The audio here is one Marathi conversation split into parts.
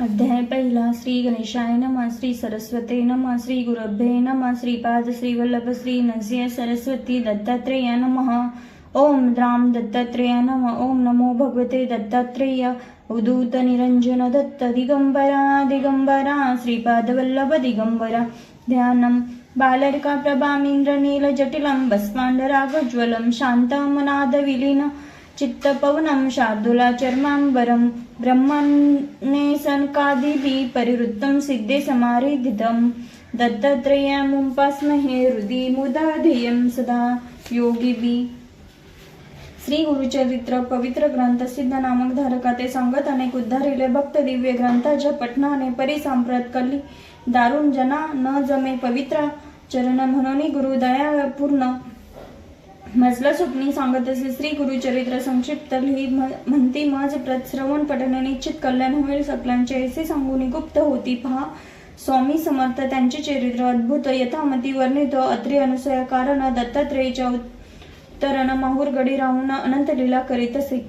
अध्याय पहिला. श्री गणेशाय नमः. श्री सरस्वते नमः. श्री गुरुभ्ये नमः. श्रीपाद श्री वल्लभ श्री नरसिंह सरस्वती दत्तात्रेय नमः. ओम राम दत्तात्रेय नमः. ओम नमो भगवते दत्तात्रेय. उदूत निरंजन दत्त दिगंबरा दिगंबरा श्रीपाद वल्लभ दिगंबरा. ध्यानम. बालर्का प्रभामींद्र नील जटिलम भस्मांडरागज्वलम शांतमनाद विलीन चित्तपवनं शार्दूला चर्मांबरम ब्रह्मणे सनकादिभिः परिवृत्तं सिद्धे समारिधितं दत्तात्रेयमुपास्महे हृदि मुदा ध्येयं सदा योगिभिः. श्री गुरुचरित्र पवित्र ग्रंथ सिद्ध नामक धारकाते सांगत अनेक उद्धारिले भक्त दिव्य ग्रंथाच्या पठणाने परिसंप्राप्त कली दारुण जना न जमे पवित्र चरण म्हणून गुरु दयापूर्ण मजला स्वप्नी सांगत असे. श्री गुरुचरित्र संक्षिप्त लिही म्हणती मज प्रत श्रवण पठणे निश्चित कल्याण होईल सकलांचे ऐसे सांगून गुप्त होती पहा. स्वामी समर्थ त्यांचे चरित्र अद्भुत यथामती वर्णितो अत्रि अनुसया कारण दत्तात्रेयच्या उत्तरण माहूर गडी राहून अनंत लीला करीत असे.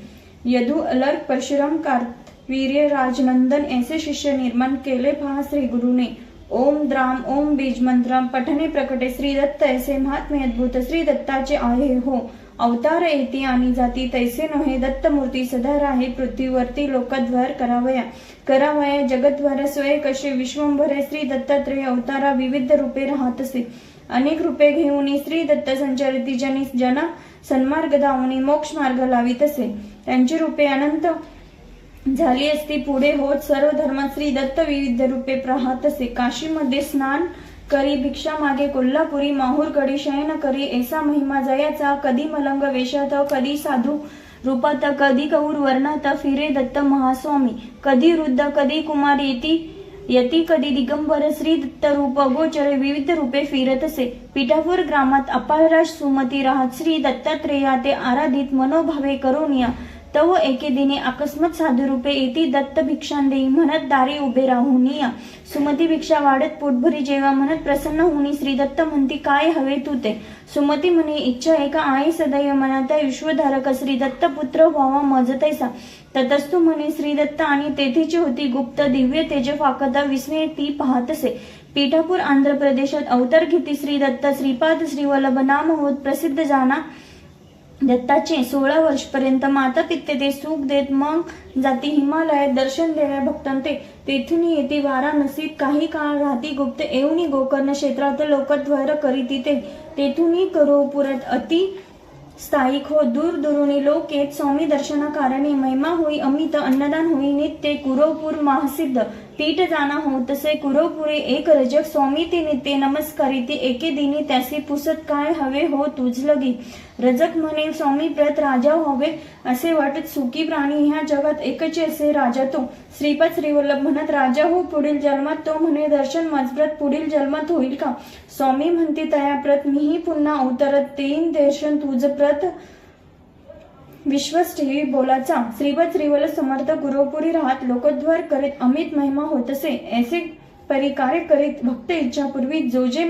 यदु अलर्क परशुराम कार्तवीर्य राजनंदन ऐसे शिष्य निर्माण केले पहा श्री गुरुने. ओम द्राम ओम बीज मंत्र पठने प्रकटे श्री दत्त ऐसे महात्म्य अद्भुत श्री दत्ताचे आहे हो. अवतार येती आणि जाती तैसे नव्हे दत्तमूर्ती सदा राहे पृथ्वीवरती लोकद्वार करावया जगद्वार स्वय कसे विश्वंभरे श्री दत्तात्रेय अवतारा विविध रूपे राहत असे. अनेक रूपे घेऊन श्री दत्त संचरिती जन सन्मार्ग दावणी मोक्ष मार्ग लावित असे. त्यांची रूपे अनंत झाली असती पुढे होत सर्व धर्मात श्री दत्त विविध रूपे प्रहात असे. काशीमध्ये स्नान करी भिक्षा मागे कोल्हापुरी माहूर गडी शयन करी ऐसा महिमा जयाचा. कधी मलंग वेशात कधी साधू रूपात कधी कौर वर्णात फिरे दत्त महास्वामी. कधी वृद्ध कधी कुमार यती कधी दिगंबर श्री दत्त रूप गोचर विविध रूपे फिरत असे. पिठापूर ग्रामात अपारराज सुमती राहत श्री दत्तात्रेया ते आराधित मनोभावे करून या. तव एके दिनी अकस्मात साधू रूपे येती दत्त भिक्षां देई म्हणत दारी उभे राहून या. सुमती भिक्षा वाढत पोटभरी जेवा म्हणत प्रसन्न होऊन श्री दत्त म्हणती काय हवे तू ते. सुमती म्हणे इच्छा एका आई सदैव मनात विश्वधारक श्री दत्त पुत्र व्हावा मज तैसा. ततस्तु म्हणे श्री दत्त आणि तेथेची होती गुप्त दिव्य तेज फाकता विस्मय ती पाहत असे. पिठापूर आंध्र प्रदेशात अवतार घेती श्री दत्त श्रीपाद श्रीवल्लभ नाम होत प्रसिद्ध जाना. दत्ताचे 16 वर्षपर्यंत माता पित्ते ते सुख देत मग जाती हिमालयात दर्शन देण्या भक्तांते. तेथून येती वाराणसीत काही काळ राहती गुप्त येऊनी गोकर्ण क्षेत्रात लोकद्वार करीती ते. तेथूनही करोपुरात अति स्थायिक हो दूर दुरुनी लोक येत स्वामी दर्शनाकारणे. महिमा होई अमित अन्नदान होई नित्य कुरोपूर महासिद्ध पीठ जाना हो तसे कुरोपुरे एक रजक स्वामी ते नित्य नमस्कारिती. एके दिनी त्यासी पुसत काय हवे हो तुझ लगी. रजक म्हणे स्वामी प्रत राजा व्हावे असे वाटत सुखी प्राणी ह्या जगात एकच असे राजा तो. श्रीपाद श्रीवल्लभ म्हणत राजा हो पुढील जन्मात. तो म्हणे दर्शन माझप्रत पुढील जन्मात होईल का. स्वामी म्हणते तया प्रत मीही पुन्हा अवतरत देईन दर्शन तुझ प्रत विश्वास ठेवी बोलाचा. श्रीपाद श्रीवल्लभ समर्थ गुरुपुरी राहत लोकद्वार करीत अमित महिमा होत असे. ऐसे परिकार्य करीत भक्त इच्छापूर्वी जो जे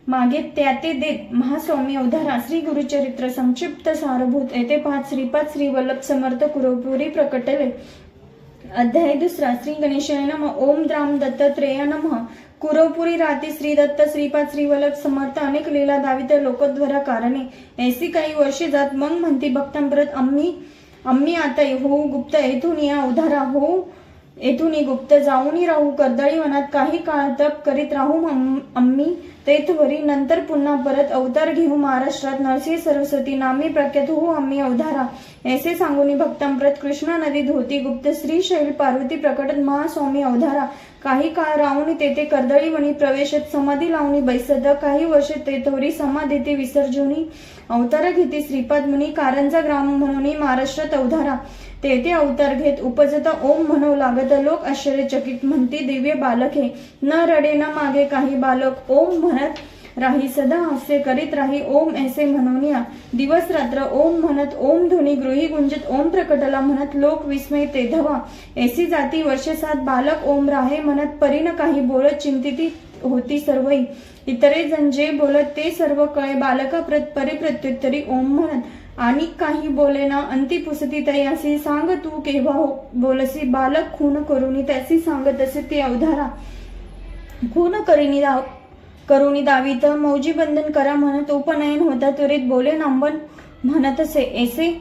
मागे त्या ते देत महास्वामी अवधारा. श्री गुरुचरित्र संक्षिप्त सारभूत येथे पाहत श्रीपाद श्रीवल्लभ समर्थ गुरुपुरी प्रकटले. अध्याय दुसरा. श्री गणेशाय नमः. ओम द्राम दत्तात्रेय नमः. कुरोपुरी राहते श्री दत्त श्रीपाद श्रीवल्लभ समर्थ अनेक लीला दावित लोकद्वारा कारणे. ऐसी काही वर्षे जात मग म्हणती भक्तांप्रत आम्ही आता हो गुप्त येथून या उधारा हो येथून गुप्त जाऊनी राहू कर्दळी वनात काही काळ तप करीत राहू आम्ही तेथवरी. नंतर पुन्हा परत अवतार घेऊ महाराष्ट्रात नरसिंह सरस्वती नामी प्रख्यात होऊ आम्ही अवधारा. ऐसे सांगून भक्तांप्रत कृष्णा नदी धोती गुप्त श्रीशैल पार्वती प्रकटत महास्वामी अवधारा. काही काळ राहून तेथे कर्दळी वनी प्रवेशत समाधी लावणी बैसद. काही वर्षे तेथवरी समाधीते विसर्जनी अवतार घेते श्रीपाद मुनी कारंजा ग्राम म्हणून महाराष्ट्रात अवधारा. तेथे अवतार घेत उपजत ओम म्हणू लागत. लोक आश्चर्यचकित म्हणती दिव्य बालक हे. न रडे न मागे काही बालक ओम म्हणत राही सदा हास्य करीत राही ओम ऐसे म्हणून या. दिवस रात्र ओम म्हणत ओम ध्वनी गृही गुंजत ओम प्रकटला म्हणत लोक विस्मय ते धवा. ऐसी जाती वर्ष 7 बालक ओम राहे म्हणत परीन काही बोलत चिंतिती होती सर्वई. इतरे जण जे बोलत ते सर्व कळे बालका प्रत परिप्रत्युत्तरी ओम म्हणत. आणि काही बोलेना अंती पुसती तयासी सांग तू केव्हा हो बोलसी बालक खून करुनी त्यासी सांग तसे ती अवधारा खून करुणी दावीत मौजी बंधन करा म्हणत उपनयन होता त्वरित बोले नांबन म्हणत ऐसे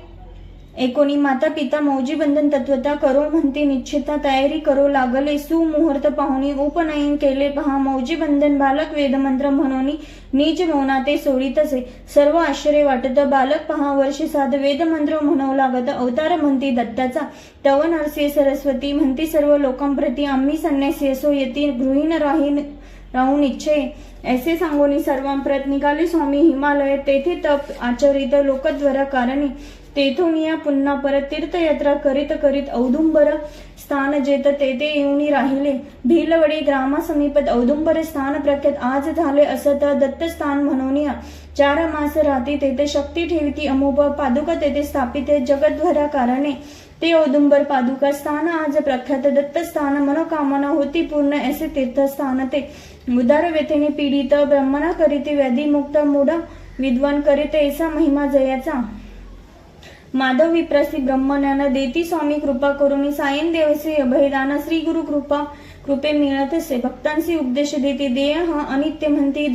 एकोणी माता पिता मौजी बंधन तत्वता करो म्हणते निश्चिता तयारी करो लागले सुमुहूर्त पाहुणी उपनयन केले पहा मौजी बंधन बालक वेदमंत्र म्हणून नीच मौना ते सोडितसे सर्व आश्चर्य वाटत बालक पहा वर्षे साध वेदमंत्र म्हणू लागत अवतार म्हणती दत्ताचा तव नरसिंह सरस्वती म्हणती सर्व लोकांप्रती आम्ही संन्यासी असो येती गृहीण राहून इच्छे ऐसे सांगोनी सर्वांप्रत निघाले स्वामी हिमालय तेथे तप आचरित लोकद्वारा कारणे तेथून या पुन्हा परत तीर्थयात्रा करीत करीत औदुंबर स्थान जेत तेथे येऊन राहिले भीलवडी ग्रामासमीपत औदुंबर स्थान प्रख्यात आज झाले असत दत्तस्थान म्हणून या 4 मास राहती तेथे शक्ती ठेवती अमोप पादुका तेथे स्थापित जगद्भरा कारणे ते औदुंबर पादुका स्थान आज प्रख्यात दत्तस्थान मनोकामना होती पूर्ण ऐसे तीर्थस्थान ते उदार व्यथेने पीडित ब्रह्मणा करीते व्याधी मुक्त मूढ विद्वान करीते ऐसा महिमा जयाचा माधव विप्रसी ब्रह्मज्ञान देती स्वामी कृपा करुणी सायन देवसे अभयदान श्री गुरु कृपे मिळतसे भक्तांशी उपदेश देते देय हा अनित्य म्हणते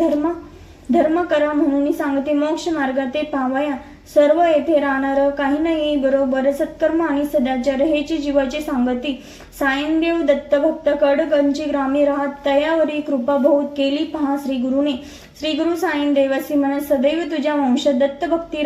धर्म करा म्हणून सांगते मोक्ष मार्ग ते पावया सर्व येथे राहणार काही नाही बरोबर सत्कर्म आणि सदाचार हेची जीवाची सांगती सायनदेव दत्त भक्त कडगंची ग्रामी राहत तयावरी कृपा बहुत केली पहा श्री गुरुने श्री गुरु सायन देवासी मन सदैव तुझ्या वंश दत्त भक्ती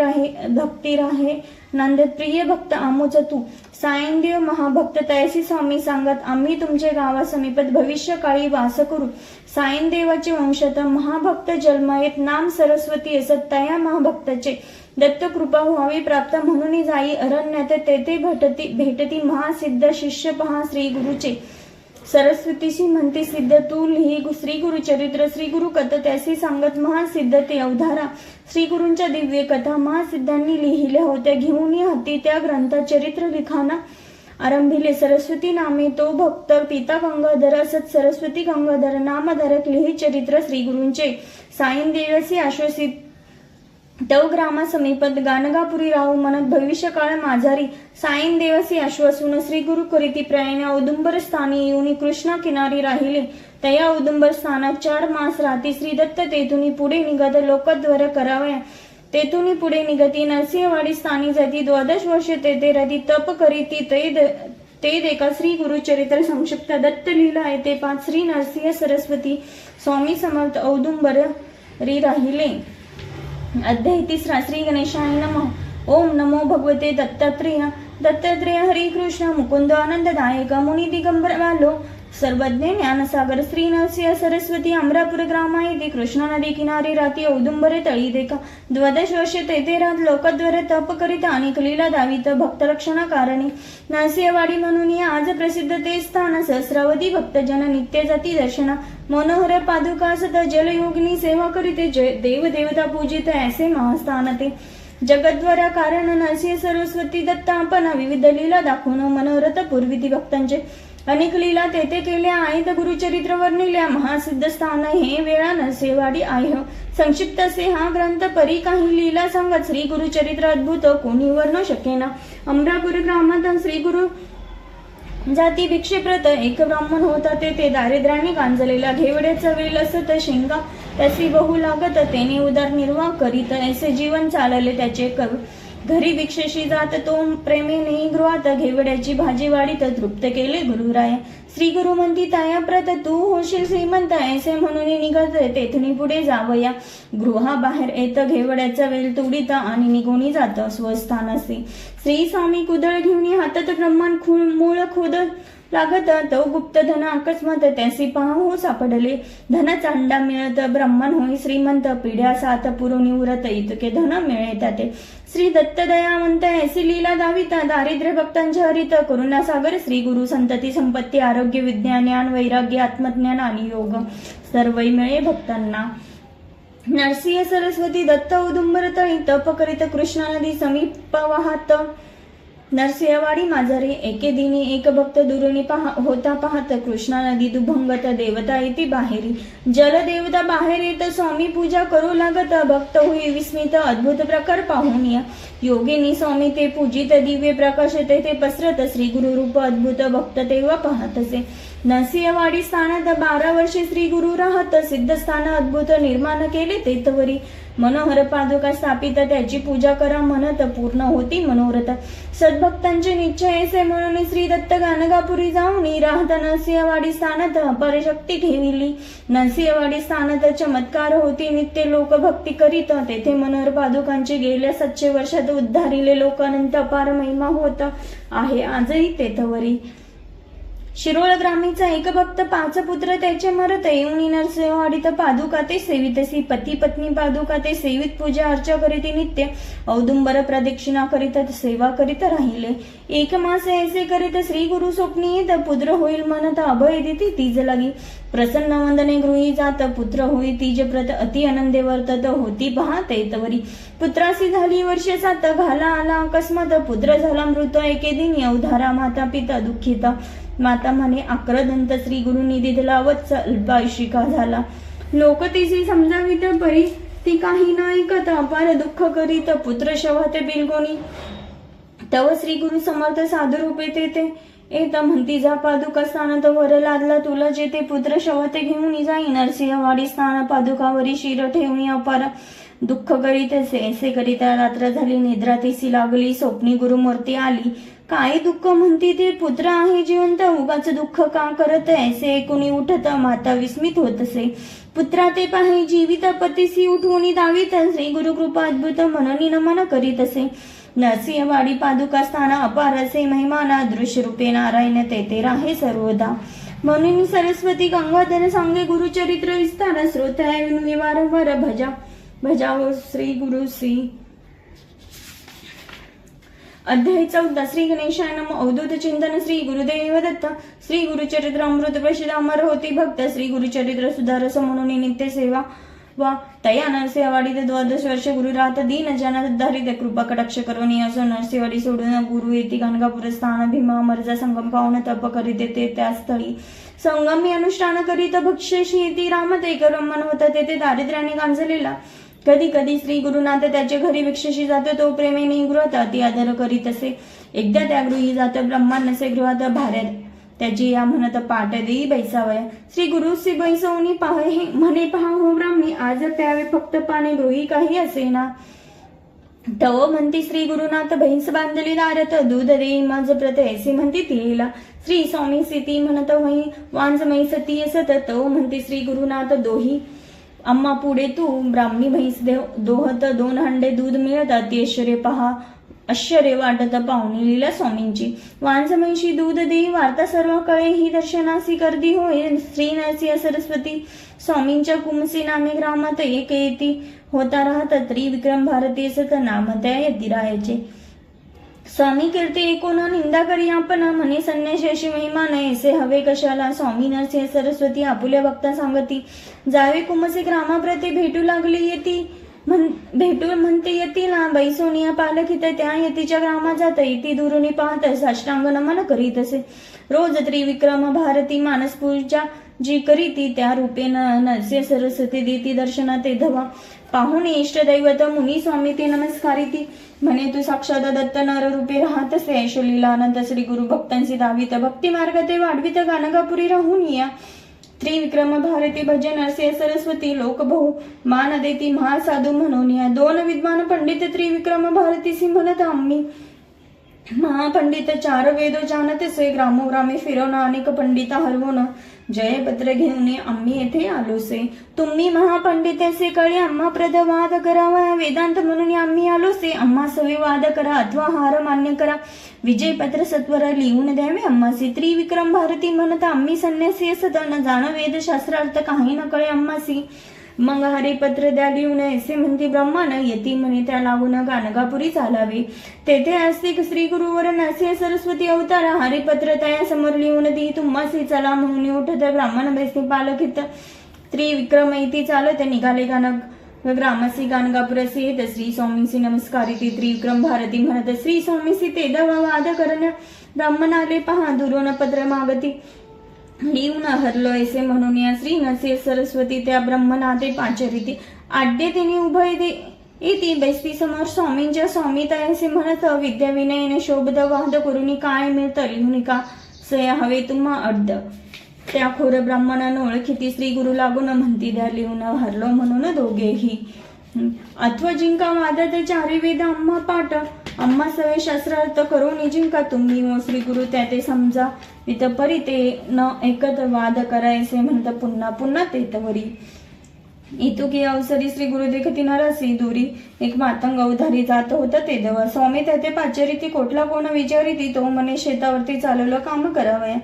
राहे नंद प्रिय भक्त आमोच तू सायनदेव महाभक्त तयसी स्वामी सांगत आम्ही तुमचे गावा समीपत भविष्य काळी वास करू सायनदेवाचे वंशत महाभक्त जन्मायत नाम सरस्वती असत तया महाभक्ताचे दत्त कृपा व्हावी प्राप्त म्हणून जाई अरण्यात तेथे भेटती महासिद्ध शिष्य पहा श्री गुरुचे सरस्वतीशी म्हणते सिद्ध तू लिही श्री गुरु चरित्र श्री गुरु कथा त्याशी सांगत महासिद्ध ते अवधारा श्री गुरूंच्या दिव्य कथा महासिद्धांनी लिहिल्या होत्या घेऊन हाती त्या ग्रंथात चरित्र लिखाणा आरंभिले सरस्वती नामे तो भक्त पिता गंगाधर असत सरस्वती गंगाधर नामधारक लिहि चरित्र श्री गुरूंचे सायन देवासी आश्वसित तव ग्रामा समीपत गाणगापुरी राहू म्हणत भविष्य काळ माझारी सायन देवासी आश्वासून श्री गुरु करीती प्रयाण औदुंबर स्थानी येऊन कृष्णा किनारी राहिले तया औदुंबर स्थानात 4 मास राहती श्री दत्त तेथून पुढे निघत लोकद्वार करावया तेथून पुढे निघती नरसिंहवाडी स्थानी जाती 12 वर्षे तेथे राहती तप करीती ते देखा श्री गुरु चरित्र संक्षिप्त दत्त लीला येते 5 श्री नरसिंह सरस्वती स्वामी समर्थ औदुंबरी राहिले अध्याय 3 श्री गणेशाय नमः ओम नमो भगवते दत्तात्रेय हरि कृष्ण मुकुंद आनंददायक मुनी दिगंबर वालो सर्वज्ञ ज्ञानसागर श्री नरसिंह सरस्वती अमरापूर ग्रामा येथे कृष्णा नदी किनारी राती औदुंबरे तळी देखा 12 वर्षे तेथे राहत लोकद्वारे तप करीत अनेक लीला दावित भक्तरक्षणा कारणी नरसिंहवाडी म्हणून आज प्रसिद्ध ते स्थान सहस्रावधी भक्तजन नित्य जाती दर्शना मनोहर पादुका सत जलयोगिनी सेवा करीते देव देवता पूजित ऐसे महास्थान ते जगद्वारा कारण नरसिंह सरस्वती दत्त आपण विविध लीला दाखवून मनोरथ पूर्विती भक्तांचे अनेक लीला तेथे केल्या आहेत गुरुचरित्र वर्णिल्या महासिद्ध स्थान हे वेळा नरसिंहवाडी आहे संक्षिप्त असे हा ग्रंथ परी काही लीला सांगत श्री गुरुचरित्र अद्भुत कोणी वर्णू शकेना अमरापूर ग्रामात श्री गुरु जाती भिक्षेप्रत एक ब्राह्मण होता ते दारिद्र्याने गांजलेला घेवड्याचा वेल असत शेंगा त्याची बहु लागत तेने उदरनिर्वाह करीत ऐसे जीवन चालले त्याचे घरी भिक्षेशी जात तो प्रेमेने गृहात घेवड्याची भाजी वाढीत तृप्त केले गुरुराय श्री गुरु म्हणती तायाप्रत तू होशील श्रीमंत ऐसे म्हणून निघत तेथून पुढे जावया गृहाबाहेर येत घेवड्याचा वेल तुडीत आणि निघून जात स्वस्थानासी श्री स्वामी कुदळ घेऊन हातात ब्रह्मांड मूळ खोद लागत तो गुप्त धन अकस्मात त्यासी पाहू सापडले धन चांडा मिळत ब्रह्मन होई श्रीमंत पिढ्या 7 पुरवणी उरत इतके धन मिळे ते श्री दत्त दयावंत ऐसी लीला दाविता दारिद्र्य भक्तांच्या हरित करुणा सागर श्री गुरु संतती संपत्ती आरोग्य विज्ञान ज्ञान वैराग्य आत्मज्ञान आणि योग सर्वही मिळे भक्तांना नरसिंह सरस्वती दत्त औदुंबर तळी तप करीत कृष्णा नदी समीप वाहत नरसिंहवाडी माझारे एके दिनी एक भक्त दुरुनी होता पाहत कृष्णा नदी दुभंगत देवता येती बाहेरी जल देवता बाहेर येत स्वामी पूजा करू लागत भक्त होई विस्मित अद्भुत प्रकार पाहून या योगिनी स्वामी ते पूजित दिव्य प्रकाश तेथे पसरत श्री गुरु रूप अद्भुत भक्त तेव्हा पाहत असे नरसिंहवाडी स्थानात 12 वर्षे श्री गुरु राहत सिद्ध स्थान अद्भुत निर्माण केले तेथवरी मनोहर पादुका स्थापित त्याची पूजा करा म्हणत पूर्ण होती मनोरथ सद्भक्तांचे निश्चयसे म्हणून श्री दत्त गाणगापुरी जाऊन राहत नरसिंहवाडी स्थानात अपार शक्ती ठेविली नरसिंहवाडी स्थानात चमत्कार होती नित्य लोक भक्ती करीत तेथे मनोहर पादुकांचे गेल्या 700 वर्षात उद्धारिले लोक अनंत अपार महिमा होत आहे आजही तेथवरी शिरोळ ग्रामीचा एक भक्त 5 पुत्र त्याचे मरत येऊन नरसिंहवाडीत पादुका ते सेवितसी पती पत्नी पादुका ते सेवित पूजा अर्चा करीत नित्य औदुंबर प्रदक्षिणा करीत सेवा करीत राहिले 1 मास ऐसे करीत श्री गुरु स्वप्नी येत पुत्र होईल म्हणत अभय देती तीज लागी प्रसन्न वंदने गृही जात पुत्र होई तीज प्रत अति आनंदे वर्तत होती पाहते तवरी पुत्रासी झाली वर्ष 7 घाला आला अकस्मात पुत्र झाला मृत एके दिनी अवधारा माता पिता दुःखिता माता म्हणे आक्रदंत श्री गुरुनी दिला वत्स अल्पायुषिका झाला लोक तिची समजावित परी ती काही न ऐकत अपार दुःख करीत पुत्र शवाते बिलगोनी तव श्री गुरु समर्थ साधू रूपे तेथे येत म्हणती जा पादुका स्थानात वर लागला तुला जेथे पुत्र शवते घेऊन जाई नरसिंहवाडी स्थान पादुकावरी शिर ठेवणी अपार दुःख करीत ऐसे करीता रात्र झाली निद्रा तिसी लागली स्वप्नी गुरुमूर्ती आली काय दुःख म्हणती ते पुत्र आहे जिवंत उगाच दुःख का करत ऐसे कोणी उठत माता विस्मित होत असे पुत्रा ते पाहे जीवित पतीसी उठवून दावीत श्री गुरु कृपा अद्भुत म्हणून नमन करीत असे नरसिंहवाडी पादुका स्थान अपार असे महिमाना दृश्य रूपे नारायण तेथे राहे सर्वदा म्हणून सरस्वती गंगाधर सांगे गुरुचरित्र विस्तार श्रोत्या वारंवार भजावो श्री गुरु श्री अध्याय 14 श्री गणेशाय नमः अवधूत चिंतन श्री गुरुदेव दत्त श्री गुरुचरित्र अमृत प्रसिद्ध अमर होती भक्त श्री गुरुचरित्र सुधारस म्हणून नित्य सेवा वा तया नरसिंहवाडी ते 12 वर्ष गुरु राहत दीन जन उद्धारित कृपा कटाक्ष करून असो नरसिंहवाडी सोडून गुरु येती गाणगापूर स्थान भीमा मर्जा संगम पाहून तप करीत येते त्या स्थळी संगमी अनुष्ठान करीत भक्ष्यशी येती रामतेक रमण होता तेथे दारिद्र्याने गांजलेला कधी कधी श्री गुरुनाथ त्याच्या घरी भिक्षेशी जातो तो प्रेमेने गृहात अति आदर करीत असे एकदा त्या गृही जात ब्रह्मांडसे गृहात भाऱ्यात त्याची या म्हणत पाठ देई बैसावया श्री गुरु श्री बैसवणी पाहे म्हणे पहा हो ब्राह्मणी आज प्यावे फक्त पाणी गृही काही असेना तव म्हणती श्री गुरुनाथ बहिंस बांधली दारत दूध देई माझ प्रत ऐसे म्हणती तिला श्री स्वामी सिती म्हणत होई वांज मै सती असत तव म्हणती श्री गुरुनाथ दोही अम्मा पुढे तू ब्राह्मणी म्हैस दोहत 2 हंडे दूध मिळत अति ऐश्वर्य पहा आश्चर्य वाटत पाहुणी लीला स्वामींची वांज म्हैशी दूध देई वार्ता सर्व कळे ही दर्शनासी गर्दी होय श्री नरसिंह सरस्वती स्वामींच्या कुमसी नामे ग्रामात एक येती होता राहत त्रिविक्रम भारतीय सत नाम त्या यतिरायाचे स्वामी कीर्ती एकूण निंदा करी आपण म्हणे संन्याशी महिमा नयसे हवे कशाला स्वामी नरसिंह सरस्वती आपुल्या भक्ता सांगती जावे कुमसे ग्रामाप्रती भेटू लागली येती भेटू म्हणते यतीला बैसोनिया पालखित त्या यतीच्या ग्रामात जात येती दुरुनी पाहत साष्टांग नमन करीत असे रोज त्रिविक्रम भारती मानस पूजा जी करीती त्या रूपे नरसिंह सरस्वती देती दर्शनात धवा पाहून इष्टदैवत मुनी स्वामी ते नमस्कारिती म्हणे तू साक्षात दत्त नर रूपे राहत असे ऐशोलीला अनंत श्री गुरु भक्तांची दावित भक्ती मार्ग ते वाढवित गाणगापुरी राहून या त्रिविक्रम भारती भजन नरसिंह सरस्वती लोक बहु मान देती महासाधू म्हणून या 2 विद्वान पंडित त्रिविक्रम भारतीसी म्हणत आम्ही महापंडित 4 वेद जाणत से ग्रामोग्रामे फिरवून अनेक पंडिता हरवून जयपत्र घेऊन आम्ही येथे आलोसे तुम्ही महापंडितसे कळे आम्हा प्रदवाद करावा वेदांत म्हणून आम्ही आलोसे आम्हा सवे वाद करा अथवा हार मान्य करा विजयपत्र सत्वर लिहून द्यावे आम्हासी त्रिविक्रम भारती म्हणत आम्ही संन्यासी असत न जाण वेदशास्त्रार्थ काही न कळे आम्हासी मग हरिपत्र द्या लिहून असे म्हणती ब्रह्मान येती म्हणे त्या लागून गाणगापुरी चालावे तेथे आस्तिक श्री गुरुवर नरसिंह सरस्वती अवतार हरिपत्र त्या समोर लिहून दी तुम्हासी चला म्हणून उठत ब्राह्मण बैसते पालखित त्रिविक्रम येती चालत निघाले ग्रामसी गाणगापुरसी येत श्री स्वामींसी नमस्कारिती त्रिविक्रम भारती म्हणत श्री स्वामींसी ते वाद करण ब्राह्मणाले पहा दुरोन पत्र मागती लिहून हरलो ऐसे म्हणून या श्री नरसिंह सरस्वती त्या ब्रह्मनाथे पाचरिती आड्य तिने उभय दे येती बैसती समोर स्वामींच्या स्वामितायसे म्हणत विद्या विनयने शोभद वाद करुनी काय मिळतं लिहून का सया हवे तुम्हा अड्ड त्या खोर ब्राह्मणानं ओळखीती श्री गुरु लागून म्हणती द्या लिहून हरलो म्हणून दोघेही अथवा जिंका वादत चारी वेद आम्हा पाठ आम्हा सवे शास्त्रार्थ करून जिंका तुम्ही ओ श्री गुरु त्या ते समजा इथ परी ते न एकत वाद करायचे म्हणत पुन्हा पुन्हा ते तवरी इतुकी अवसरी श्री गुरु देखती नरसी दूरी एक मातंग अवधारी जात होता ते देवा स्वामी त्याते पाचरिती कोटला कोण विचारिती तो मने शेतावरती चालवलं काम करावया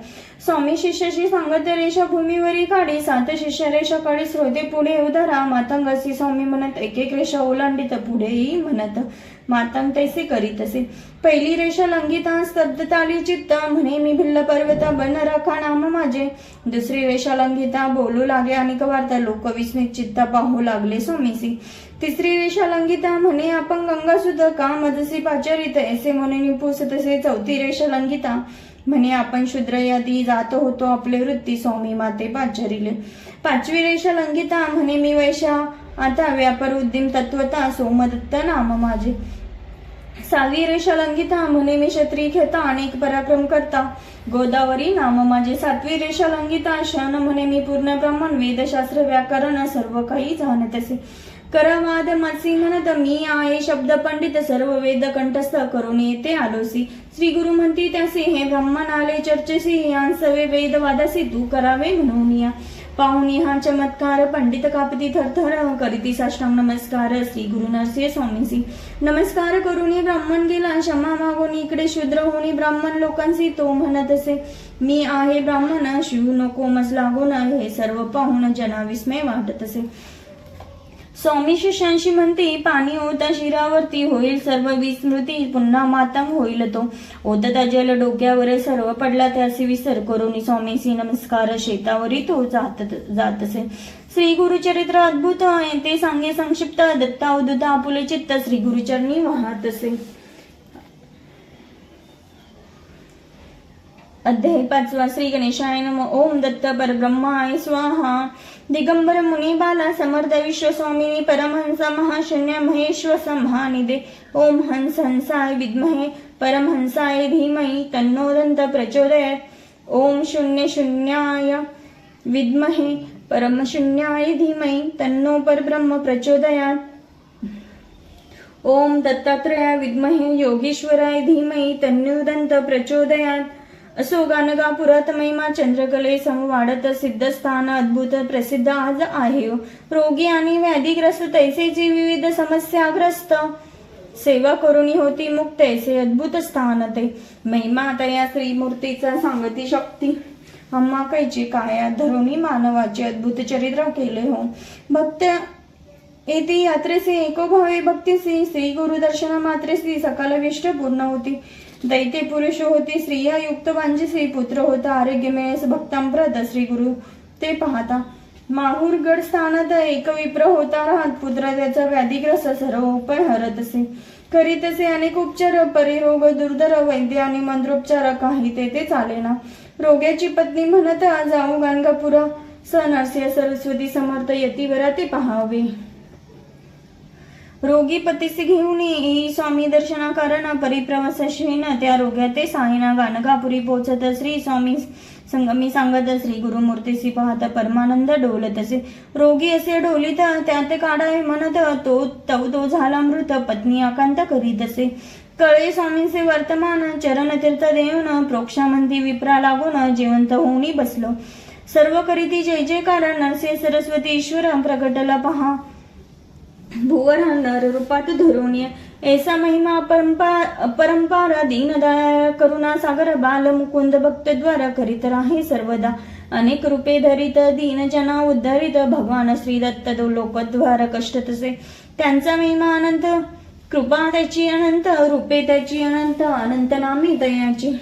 स्वामी शिष्याशी सांगत रेषा भूमीवरी काढी 7 शिष्य रेषा काढी स्रोते पुढे उधारा मातंगासी स्वामी म्हणत एक एक रेषा ओलांडीत पुढेही म्हणत मातंग तैसे करीत असे पहिली रेषा लंघिता स्तब्धता आली चित्त म्हणे मी भिल्ल पर्वत बन राखा नाम माझे दुसरी रेषा लंघिता बोलू लागे आणि वार्ता लोक विस्मित चित्ता पाहू लागले स्वामीसी तिसरी रेषा लंघिता म्हणे आपण गंगा सुध का मदसी पाचारित ऐसे म्हणे निपुस तसे चौथी रेषा लंघिता म्हणे आपण शूद्र यादी जात होतो आपले वृत्ती स्वामी माते पाचारिले पाचवी रेषा लंघिता म्हणे मी वैशा आता व्यापार उद्यम तत्वता सोमदत्त नाम माझे सावी रेषा लंघिता म्हणे मी क्षत्रिय घेता अनेक पराक्रम करता गोदावरी नाम माझे सातवी रेषा लंघिता शन म्हणे मी पूर्ण ब्राह्मण वेदशास्त्र व्याकरण सर्व काही जाणत असे करवाद मत्सी म्हणत मी आहे शब्द पंडित सर्व वेद कंठस्थ करून येते आलोसी श्री गुरु म्हणती त्यासी हे ब्राह्मण आले चर्चेसी या सवे वेद वादासी तू करावे म्हणून या पाहुणी हा चमत्कार पंडित कापती थरथर करीती साष्टांग नमस्कार श्री गुरु नरसिंह स्वामींसी नमस्कार करून ब्राह्मण गेला क्षमा मागून इकडे शूद्र होणी ब्राह्मण लोकांशी तो म्हणत असे मी आहे ब्राह्मण शिव नको मस लागून हे सर्व पाहून जना विस्मय वाटत असे स्वामी शिष्यांशी म्हणते पाणी ओता शिरावरती होईल सर्व विस्मृती पुन्हा मातंग होईल तो ओतता जल डोक्यावर सर्व पडला त्याचे विसर करून स्वामीसी नमस्कार शेतावरी तो जात असे श्री गुरुचरित्र अद्भुत आहे ते सांगे संक्षिप्त दत्ता उदुत आपुले चित्त श्री गुरुचरणी वाहत असे अध्याय 5 श्री गणेशाय नमः ओम दत्त परब्रह्माय स्वाहा दिगंबर मुनी बाला समर्थ विश्व स्वामिनी परमहंस महाशून्य महेश्वर महानिदे ओम हंस हंसाय विद्महे परमहंसाय धीमहि तन्नो दंत प्रचोदयात् ओम शून्य शून्याय विद्महे परमशून्याय धीमहि तन्नो परब्रह्म प्रचोदयात् ओम दत्तात्रेयाय विद्महे योगीश्वराय धीमहि तन्नो दंत प्रचोदयात् असो गाणगापुरात महिमा चंद्रकले संवाडत सिद्धस्थान अद्भुत प्रसिद्ध आज आहे रोगी आणि व्याधीग्रस्त तैसेची विविध समस्याग्रस्त सेवा करुणी होती मुक्त ऐसे अद्भुत स्थान ते महिमा तया श्रीमूर्तीचा सांगती शक्ती अम्मा कैची काया धरुणी मानवाचे अद्भुत चरित्र केले हो भक्त येथे यात्रेसे एकोभावे भक्तीसी श्री गुरु दर्शन मात्रेसी सकाल विष्ट पूर्ण होती दैते पुरुष होती स्त्रिया युक्त वांजिसी पुत्र होता आरोग्यमय भक्तांप्रत श्री गुरु ते पाहता माहूरगड स्थानात एक विप्र होता राहत पुत्र त्याचा व्याधीग्रस्त सर्व उपाय हरत असे करीत असे अनेक उपचार परिरोग दुर्धर वैद्य आणि मंत्रोपचार काही तेथे चालेना रोग्याची पत्नी म्हणत जाऊ गाणगापुरा स नरसिंह सरस्वती समर्थ यतीवरा ते पाहावे रोगी पतीसे घेऊन येई स्वामी दर्शना कारण परिप्रवासाशीन त्या रोग्या ते साईना गाणगापुरी पोचत श्री स्वामी संगमी सांगत श्री गुरुमूर्तीसी पाहत परमानंद डोलत असे रोगी असे डोलीत त्यात काढावे म्हणत तो झाला मृत पत्नी आकांत करीत असे कळे स्वामींचे वर्तमान चरण तीर्थ देऊन प्रोक्षा म्हणती विप्रा लागून जिवंत होऊनी बसलो सर्व करीती जय जयकार नरसिंह सरस्वती ईश्वर प्रकटला पहा भुवर नर रूपात धरून ऐसा महिमा परंपार दीनदया करुणा सागर बाल मुकुंद भक्त द्वारा करीत राहे सर्वदा अनेक रूपे धरित दीन जना उद्धरित भगवान श्री दत्त दो लोकद्वार कष्ट तसे त्यांचा महिमा अनंत कृपा त्याची अनंत रूपे त्याची अनंत अनंत नामी दयाची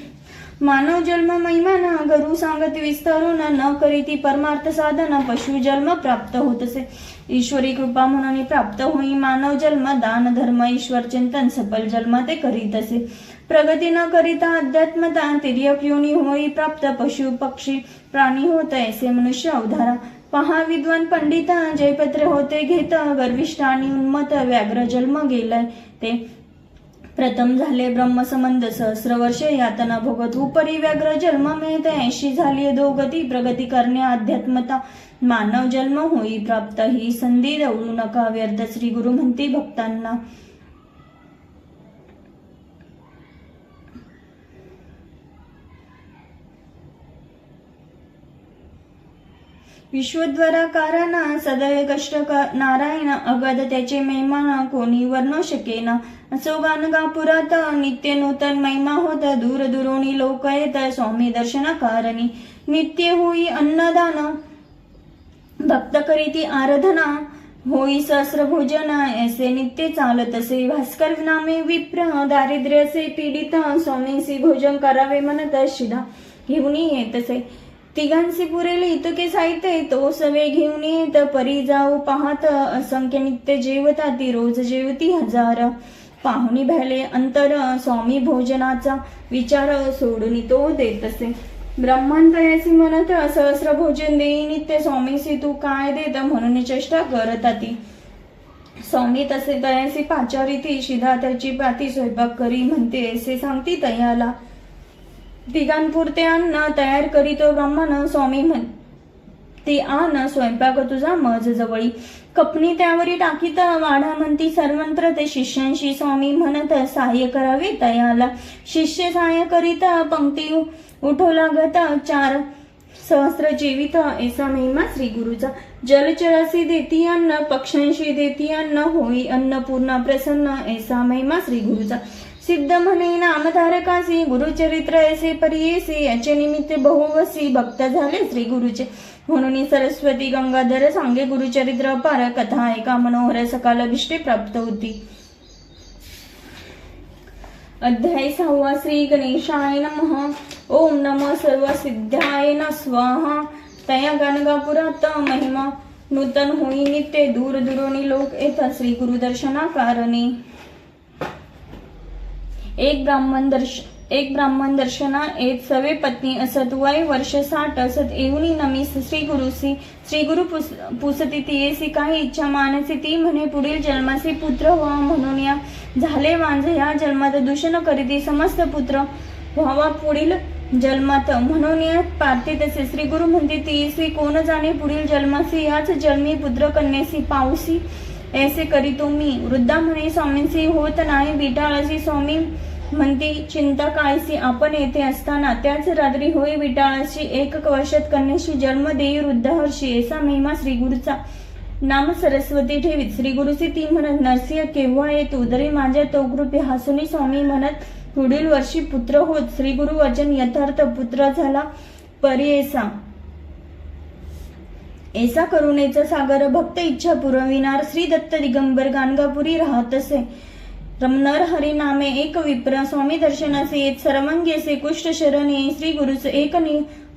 मानव जन्म महिमाना गरु सांगत विस्तारून न करीती परमार्थ साधन पशु जन्म प्राप्त होत असे. ईश्वरी कृपा म्हणून प्राप्त होई मानव जन्म दान धर्म ईश्वर चिंतन सफल जन्म ते करीत असे. प्रगती न करिता अध्यात्मता तिर्यक योनी होई प्राप्त पशु पक्षी प्राणी होत ऐसे मनुष्य अवधारा. पहा विद्वान पंडिता जयपत्र होते घेत गर्विष्ठ आणि उन्मत व्याघ्र जन्म गेलाय ते. प्रथम झाले ब्रह्मसंबंध सहस्र वर्ष यातना भोगत उपरी व्याघ्र जन्म मिळते. 80 झाली दोगती प्रगती करणे अध्यात्मता मानव जन्म होई प्राप्त. ही संधी दवडू नका व्यर्थ श्री गुरु म्हणती भक्तांना. विश्वद्वाराकाराना सदैव कष्ट नारायण अगद त्याचे महिमा कोणी वर्णू शकेना. असो गाणगापुरात नित्य नूतन महिमा होत दूर दुरोणी लोक येत स्वामी दर्शन कारणी. नित्य होई अन्नदान भक्त करीती आराधना होई सहस्र भोजन ऐसे नित्य चालत असे. भास्कर नामे विप्र दारिद्र्य असे पीडित स्वामींसी भोजन करावे म्हणत शिधा घेऊन येत असे. तिघांचे पुरेले इतके साहित्य तो सवे घेऊन येत परी जाऊ पाहत असंख्य नित्य जेवता ती रोज जेवती हजार. पाहुणी भ्याले अंतर स्वामी भोजनाचा विचार सोडून तो देत असे. ब्रह्मन तयासी म्हणत सहस्र भोजन देई नित्य स्वामीसी तू काय देत म्हणून चेष्टा करता ती. स्वामी तसे तयासी पाचारी ती शिधा त्याची पाती स्वयंपाक करी म्हणते असे सांगती तयाला. तिघांपुरते अन्न तयार करीतो ब्राह्मण स्वामी म्हणते आण स्वयंपाक तुझा मज जवळी. कपणी त्यावरी टाकीत वाढा म्हणती सर्वंत्र ते शिष्यांशी स्वामी म्हणत सहाय्य करावे तयाला. शिष्य सहाय्य करीत पंक्ती उठो लागत 4 सहस्र जीवित ऐसा महिमा श्री गुरुचा. जलचरासी देती अन्न पक्ष्यांशी देती अन्न होई अन्नपूर्णा प्रसन्न ऐसा महिमा श्री गुरुचा. सिद्ध म्हणे नामधारकासी गुरुचरित्र ऐसे परियेसे याचे निमित्त बहुवसी भक्त झाले श्री गुरुचे. म्हणून सरस्वती गंगाधर सांगे गुरुचरित्र अपार कथा ऐका मनोहर सकाल अभिष्टे प्राप्त होती. अध्याय 6 श्री गणेशाय नमः. ओम नमः सर्व सिद्धाय न स्वाहा. तया गाणगापुरात महिमा नूतन होई नित्य दूर दुरोणी लोक येतात श्री गुरु दर्शना कारणे. एक ब्राह्मण दर्शना येत सवे पत्नी असत वय वर्ष 60 असत. येऊनी नमीस श्री गुरु पुसती तियेसी काही इच्छा मानसी ती म्हणे पुढील जन्मासी पुत्र व्हा म्हणून या झाले वांझ या जन्मात दूषण करीती समस्त पुत्र व्हावा पुढील जन्मात म्हणून या पार्थे तसे. श्री गुरु म्हणते तियेसी कोण जाणे पुढील जन्मासी याच जन्मी पुत्र कन्यासी पाऊसी ऐसे करीतो मी. वृद्धा म्हणे स्वामींसी होत नाही विटाळसी. स्वामी म्हणती चिंता काळसी आपण येथे असताना त्याच रात्री होई विटाळाशी. 1 वर्षात कन्याशी जन्म देई वृद्ध हर्षी ऐसा महिमा श्री गुरुचा. नाम सरस्वती ठेवीत श्री गुरुची ती म्हणत नरसिंह केव्हा येतो उदरी माझ्या तो कृपे हसुनी. स्वामी म्हणत पुढील वर्षी पुत्र होत. श्री गुरु वचन यथार्थ पुत्र झाला परी ऐसा करुणेचा सागर भक्त इच्छा पुरविणार. श्री दत्त दिगंबर गाणगापुरी राहत असे. रमनर हरी नामे एक विप्र स्वामी दर्शनाचे येत सर्वांगेसे कुष्ठ शरणे. श्री गुरुच एक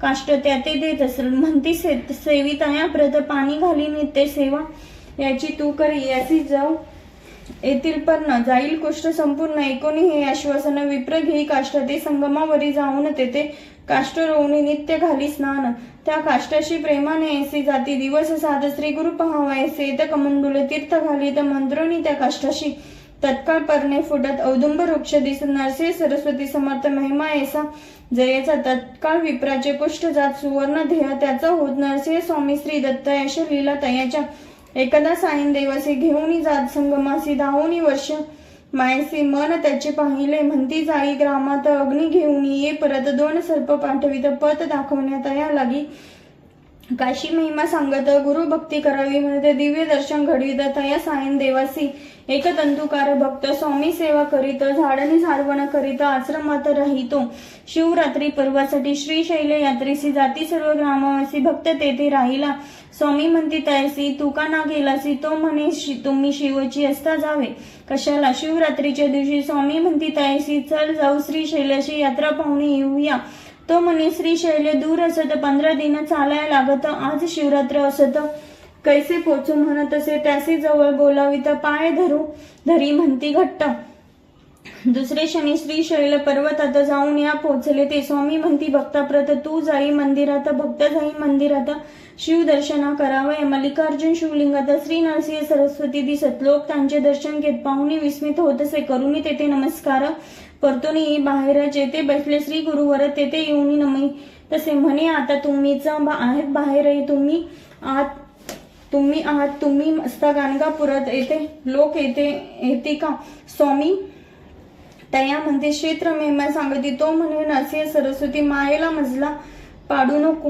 काष्ट त्याते देत म्हणती सेवितया प्रत पाणी घाली नित्य सेवा याची तू करी. याची जाऊ येथील पर्ण जाईल कुष्ठ संपूर्ण. एकोणी हे आश्वासन विप्र घेई काष्ट ते संगमावरी जाऊन तेथे काष्ट रोवणी नित्य घाली स्नान. त्या काष्टाशी प्रेमाने ऐसे जाती दिवस 7 श्री गुरु पहावा ऐसे येत कमंडुल तीर्थ घालीत मंत्रोनी त्या काष्टाशी. तत्काळ पर्णे फुटत औदुंब वृक्ष दिस नरसिंह सरस्वती समर्थ महिमा ऐसा जयेचा. तत्काळ विप्राचे कुष्ठ जात सुवर्ण ध्येय त्याचा होत. नरसिंह स्वामी श्री दत्त यश लीला तयाच्या. एकदा साईन देवासी घेऊन जात संगमासी 10 वर्ष मायसी मन त्याचे पाहिले म्हणती जाई ग्रामात अग्नी घेऊन ये परत. 2 सर्प पाठवित पत दाखवण्यात या लागी. काशी महिमा सांगत गुरु भक्ती करावी म्हणते दिव्य दर्शन घडवित तया सायन देवासी एकतंतुकार भक्त स्वामी सेवा करीत झाडणी झाडवण करीत आश्रमात राहितो शिवरात्री पर्वासाठी श्रीशैल यात्रेसी जाती सर्व ग्रामवासी भक्त तेथे राहिला स्वामी म्हणती तयासी तू का ना गेलासी तो म्हणे तुम्ही शिवची असता जावे कशाला शिवरात्रीच्या दिवशी स्वामी म्हणती तयासी चल जाऊ श्रीशैलाची यात्रा पाहुणे येऊया तो म्हणे श्रीशैल दूर असत 15 दिन चालाय लागत आज शिवरात्र असत कैसे पोचू म्हणत असे त्यासी जवळ बोलावी तर पाय धरी म्हणती घट्ट दुसरे शनी श्रीशैल पर्वतात जाऊन या पोचले ते स्वामी म्हणती भक्ताप्रत तू जाई मंदिरात भक्त जाई मंदिरात शिव दर्शना करावय मल्लिकार्जुन शिवलिंगात श्री नरसिंह सरस्वती दिसत लोक त्यांचे दर्शन घेत पाहुणे विस्मित होत असे करुणी तेथे नमस्कार परतून बाहेर जेथे बसले श्री गुरुवर तेथे येऊन नमी तसे म्हणे आता तुम्हीच आहेत बाहेर तुम्ही आहात तुम्ही असता गाणगापुरात येथे लोक येते का स्वामी तया म्हणते क्षेत्र महिमा सांगती तो म्हणे नरसिंह सरस्वती मायेला मजला पाडू नको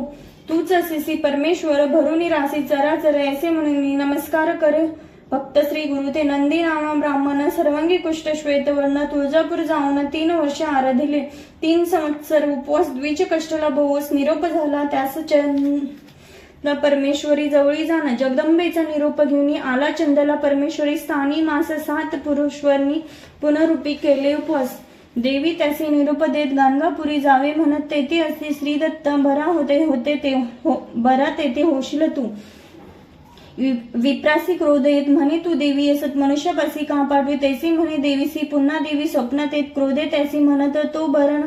तूच असेसी परमेश्वर भरून रासी चराचर ऐसे म्हणून नमस्कार करे भक्त श्री गुरु ते नंदी नाम ब्राह्मण सर्वांगी कुष्ठ श्वेतवर्ण तुळजापूर जाऊन 3 वर्ष आराधिले 3 संवत्सर उपवास द्विज कष्टला भोवस निरोप झाला त्यास परमेश्वरी जवळी जाणं जगदंबेचा निरोप घेऊन आला चंदला परमेश्वरी स्थानी मास 7 पुरुषवरनी पुनरुपी केले उपवास देवी त्याचे निरोप देत गाणगापुरी जावे म्हणत तेथे असते श्रीदत्त बरा तेथे होशील तू विप्रासी क्रोध येत म्हणे तू देवी असत मनुष्यपासी का पाठवी तैसी म्हणे देवीसी पुन्हा देवी स्वप्नात येत क्रोधे तैसी म्हणत तो बरण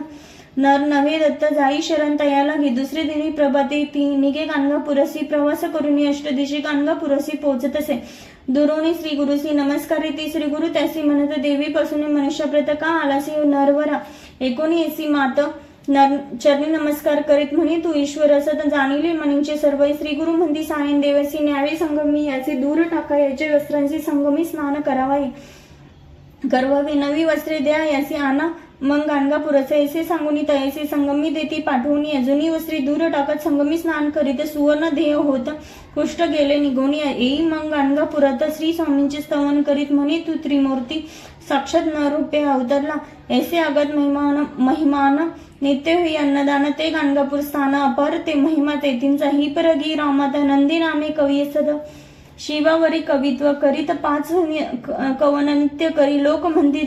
नर नव्हे दत्त जाई शरण तयाला घे दुसरे दिनी प्रभाते ती निघे गाणगापुरसी प्रवास करून अष्टदिशी गाणगापुरसी पोहोचत असे दुरोणी श्री गुरुसी नमस्कार ती श्री गुरु त्यासी म्हणत देवीपासून मनुष्यप्रत का आलासी नरवरा 19 मात चरणी नमस्कार करीत म्हणे तू ईश्वर असत जाणीले म्हणींचे सर्व श्री गुरु म्हणती सायन देवासी न्यावे संगमी याचे दूर टाका याचे वस्त्रांची संगमी स्नान करवावे नवी वस्त्रे द्या याची आणा मग गाणगापुराचे ऐसे सांगून तैसे संगमी देती पाठवून अजूनही वस्त्री दूर टाकत संगमी स्नान करीत सुवर्ण ध्येय होत कुष्ठ गेले निघून येई मग गाणगापुरात श्री स्वामींचे स्तवन करीत म्हणे तू त्रिमूर्ती साक्षात नरूपे अवतरला ऐसे आगत महिमान नित्य होई अन्नदान ते गाणगापूर स्थान अपार ते महिमा तेथींचा ही परगी रामात नंदी नामे कवी सद शिवावरी कवित्व करीत 5 कवन नित्य करी लोक म्हणती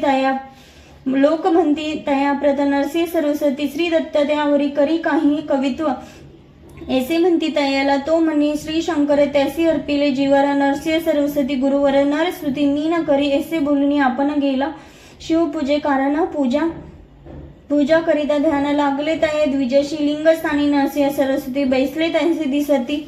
तया प्रत नरसिंह सरस्वती श्री दत्त त्यावरी करी काही कवित्व ऐसे म्हणती तयाला तो म्हणे श्री शंकर त्यासी अर्पिले जीवारा नरसिंह सरस्वती गुरुवर नर स्तुती न करी ऐसे बोलून आपण गेला शिवपूजे कारण पूजा करिता ध्यान लागले तया द्विजशी लिंगस्थानी नरसिंह सरस्वती बैसले त्यांचे दिसती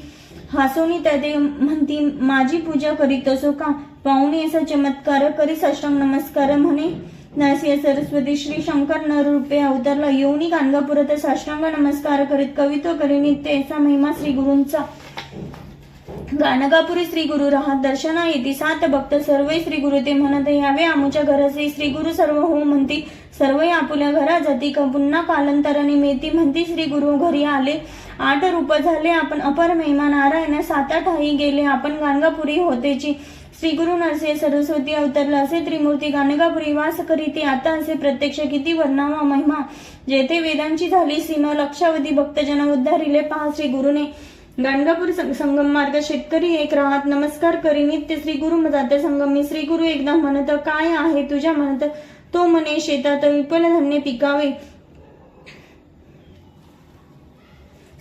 हासोनी त्याते म्हणती माझी पूजा करीत असो का पाहुणे असा चमत्कार करी साष्टांग नमस्कार म्हणे नरसिंह सरस्वती श्री शंकर नरूपे अवतरला येऊनी गाणगापुरात साष्टांग नमस्कार करीत कवित्व करी नित्य असा महिमा श्री गुरूंचा गाणगापुरी श्री गुरु राहत दर्शना येती 7 भक्त सर्व श्री गुरु ते म्हणत यावे आमुच्या घराचे श्री गुरु सर्व हो म्हणती सर्व आपुल्या घरा जाती का पुन्हा कालांतराने मेती म्हणती श्री गुरु घरी आले 8 रूप झाले आपण अपर महिमा नारायण 7-8 गेले आपण गाणगापुरी होतेची श्री गुरु नरसिंह सरस्वती अवतरला असे त्रिमूर्ती गाणगापुरी वास करीते आता असे प्रत्यक्ष किती वर्णावा महिमा जेथे वेदांची झाली सीमा लक्षावधी भक्तजन उद्धारिले पहा श्री गुरुने गाणगापूर संगम मार्ग शेतकरी एक राहत नमस्कार करी नित्य श्री गुरु जाते संगमी श्री गुरु एकदा म्हणत काय आहे तुझ्या म्हणत तो म्हणे शेतात विपुल धान्य पिकावे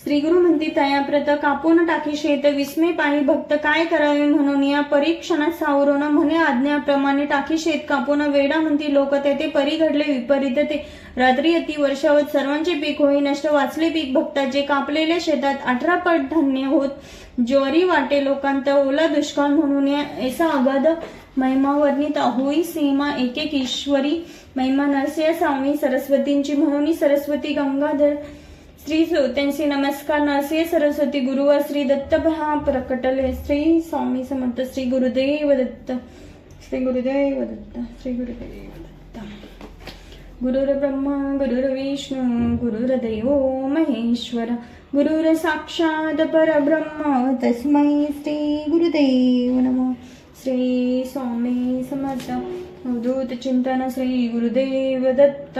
श्री गुरु म्हणती तया प्रत कापून टाकी शेत विस्मय पायी भक्त काय करावे म्हणून या परीक्षणात सावरून म्हणे आज्ञाप्रमाणे टाकी शेत कापून वेडा म्हणती लोक तेथे परी घडले विपरीत ते रात्री अति वर्षावत सर्वांचे पीक होई नष्ट वाचले पीक भक्ताचे कापलेल्या शेतात 18 पट धान्य होत ज्वारी वाटे लोकांत ओला दुष्काळ म्हणून ऐसा अगाध महिमा वर्णित होई सीमा एक ईश्वरी महिमा नरसिंह स्वामी सरस्वतींची म्हणून सरस्वती गंगाधर श्री त्यांचे नमस्कार नरसिंह सरस्वती गुरुवर श्री दत्त प्रकटले श्री स्वामी समर्थ श्री गुरुदेव दत्त श्री गुरुदेव दत्त श्री गुरुदेव दत्त गुरुर्ब्रह्मा गुरुर्विष्णू गुरुर्देव महेश्वर गुरुर साक्षात परब्रह्म तस्मै श्री गुरुदेव नमः. श्री स्वामी समर्थ. अवधूत चिंतन श्री गुरुदेव दत्त.